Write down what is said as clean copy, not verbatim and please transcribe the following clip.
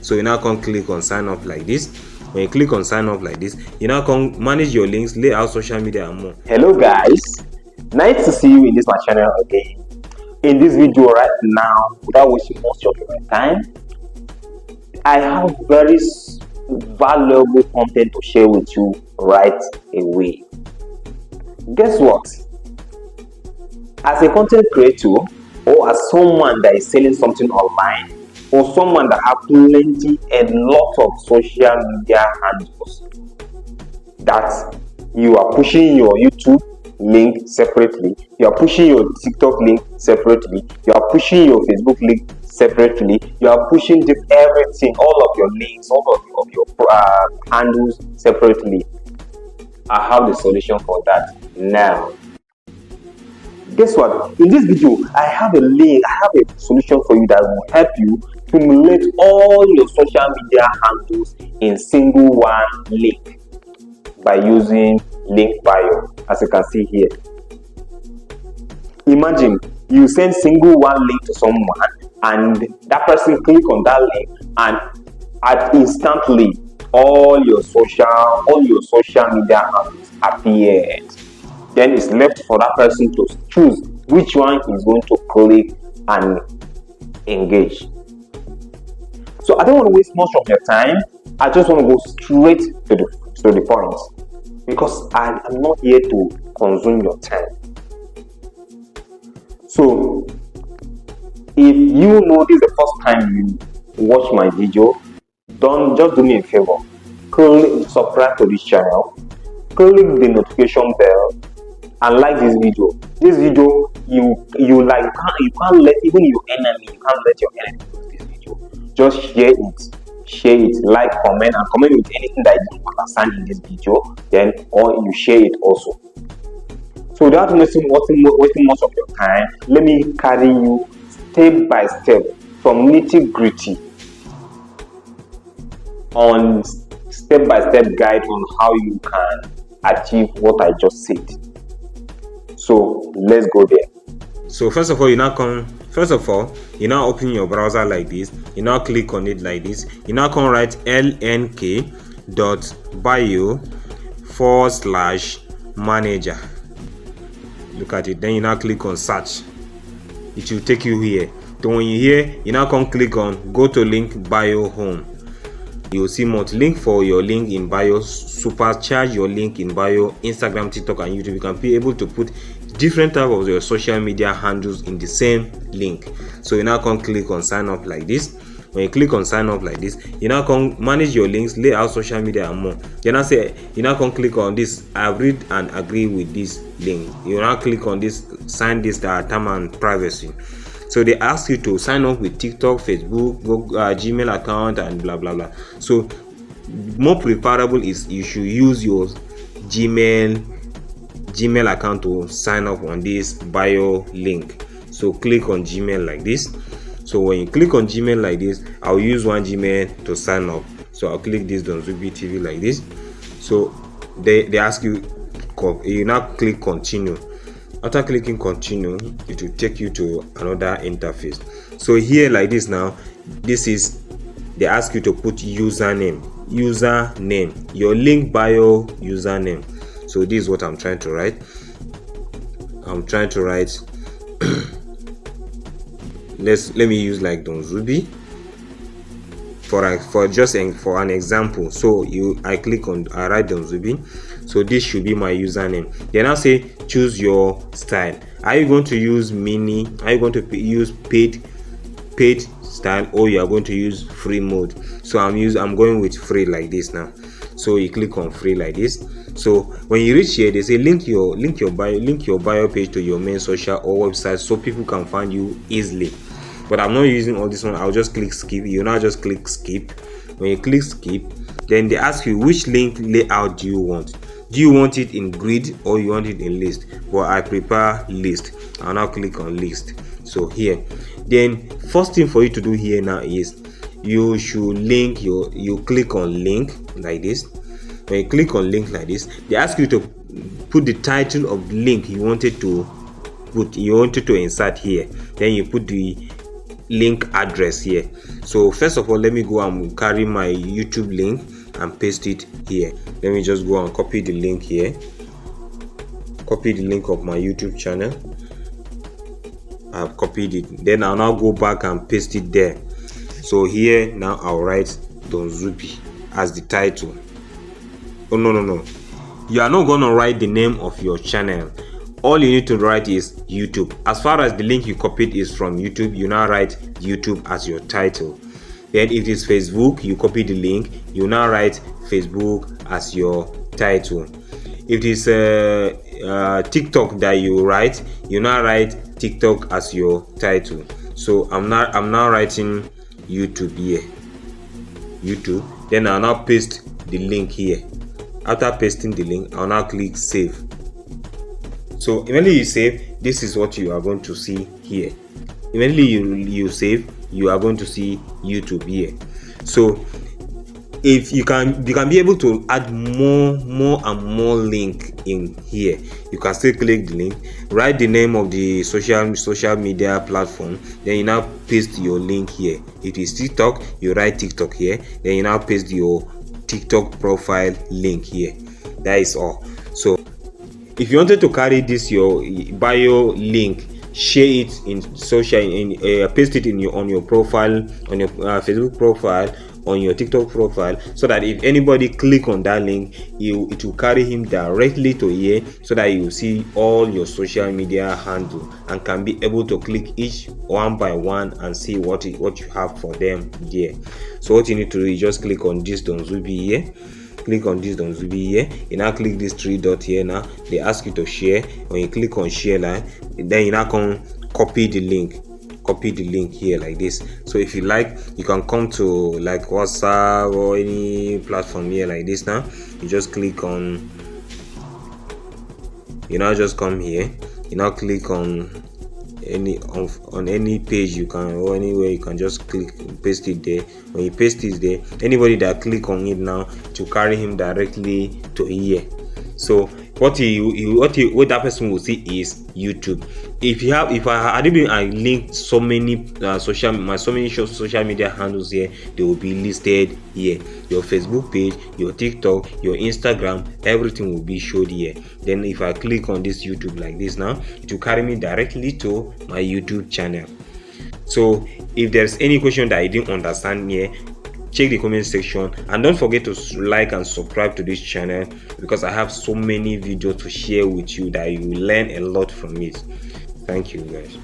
So you now come click on sign up like this. When you click on sign up like this, you now come manage your links, layout, social media and more. Hello guys, nice to see you in this my channel again. In this video right now, without wasting much of your time, I have very valuable content to share with you right away. Guess what? As a content creator, or as someone that is selling something online, or someone that have a lot of social media handles, that you are pushing your YouTube link separately, you are pushing your TikTok link separately, you are pushing your Facebook link separately, you are pushing everything, all of your links, all of your handles separately. I have the solution for that now. Guess what? In this video, I have a link, I have a solution for you that will help you accumulate all your social media handles in single one link by using LinkBio, as you can see here. Imagine you send single one link to someone and that person click on that link and instantly all your social media handles appeared. Then it's left for that person to choose which one he's going to click and engage. So I don't want to waste much of your time. I just want to go straight to the point, because I am not here to consume your time. So if you know this is the first time you watch my video, just do me a favor. Click subscribe to this channel, click the notification bell, and like this video. This video, you can't let even your enemy, you can't let your enemy watch this video. Just share it, like, comment, and comment with anything that you don't understand in this video, then or you share it also. So without wasting much of your time, let me carry you step by step from nitty-gritty on step-by-step guide on how you can achieve what I just said. So let's go there. So first of all, you now open your browser like this. You now click on it like this. You now come write link.bio/manager. Look at it. Then you now click on search. It will take you here. Then when you here, you now come click on go to LinkBio home. You will see more link for your link in bio, supercharge your link in bio, Instagram, TikTok and YouTube. You can be able to put different type of your social media handles in the same link. So you now come click on sign up like this. When you click on sign up like this, you now come manage your links, layout, social media and more. You now come click on this, I read and agree with this link. You now click on this, sign this term and privacy. So they ask you to sign up with TikTok, Facebook, Google, Gmail account and blah blah blah. So more preferable is you should use your Gmail account to sign up on this bio link. So click on Gmail like this. So when you click on Gmail like this, I'll use one Gmail to sign up. So I'll click this AzZubair TV like this. So they ask you now click continue. After clicking continue, it will take you to another interface. So here like this now, they ask you to put username, your LinkBio username. So this is what I'm trying to write. Let me use like AzZubair for an example. So I write AzZubair. So this should be my username. They now say choose your style. Are you going to use mini? Are you going to use paid style, or you are going to use free mode? So I'm going with free like this now. So you click on free like this. So when you reach here, they say link your bio page to your main social or website so people can find you easily. But I'm not using all this one. I'll just click skip. You now just click skip. When you click skip, then they ask you which link layout do you want. Do you want it in grid or you want it in list? Well, I prefer list. I'll now click on list. So here, then first thing for you to do here now is you should you click on link like this. When you click on link like this, they ask you to put the title of the link you wanted to insert here. Then you put the link address here. So first of all, let me go and carry my YouTube link and paste it here. Let me just go and copy the link here, copy the link of my YouTube channel. I've copied it. Then I'll now go back and paste it there. So here now I'll write Don Zubi as the title. Oh no, you are not gonna write the name of your channel. All you need to write is YouTube. As far as the link you copied is from YouTube, you now write YouTube as your title. Then if it is Facebook, you copy the link, you now write Facebook as your title. If it is TikTok that you write, you now write TikTok as your title. So I'm now writing YouTube here, YouTube. Then I'll now paste the link here. After pasting the link, I'll now click save. So immediately you save, this is what you are going to see here. Immediately you save, you are going to see YouTube here. So if you can be able to add more and more link in here. You can still click the link, write the name of the social media platform, then you now paste your link here. If it is TikTok, you write TikTok here, then you now paste your TikTok profile link here. That is all. So if you wanted to carry this your bio link, share it in social, paste it in on your profile, on your Facebook profile, on your TikTok profile, so that if anybody click on that link, it will carry him directly to here, so that you will see all your social media handle and can be able to click each one by one and see what you have for them there. So what you need to do is just click on this Don Zubi here. Click on this Don Zubi here. You now click this three dot here. Now they ask you to share. When you click on share line, then you now can copy the link here like this. So if you like, you can come to like WhatsApp or any platform here like this. Now you just click on, you now just come here, you now click on any page you can, or anywhere you can just click, paste it there. When you paste it there, anybody that click on it now to carry him directly to here. So what that person will see is YouTube. If I had been linked so many social media handles here, they will be listed here. Your Facebook page, your TikTok, your Instagram, everything will be showed here. Then if I click on this YouTube like this, now it will carry me directly to my YouTube channel. So if there's any question that I didn't understand here, check the comment section, and don't forget to like and subscribe to this channel, because I have so many videos to share with you that you will learn a lot from it. Thank you guys.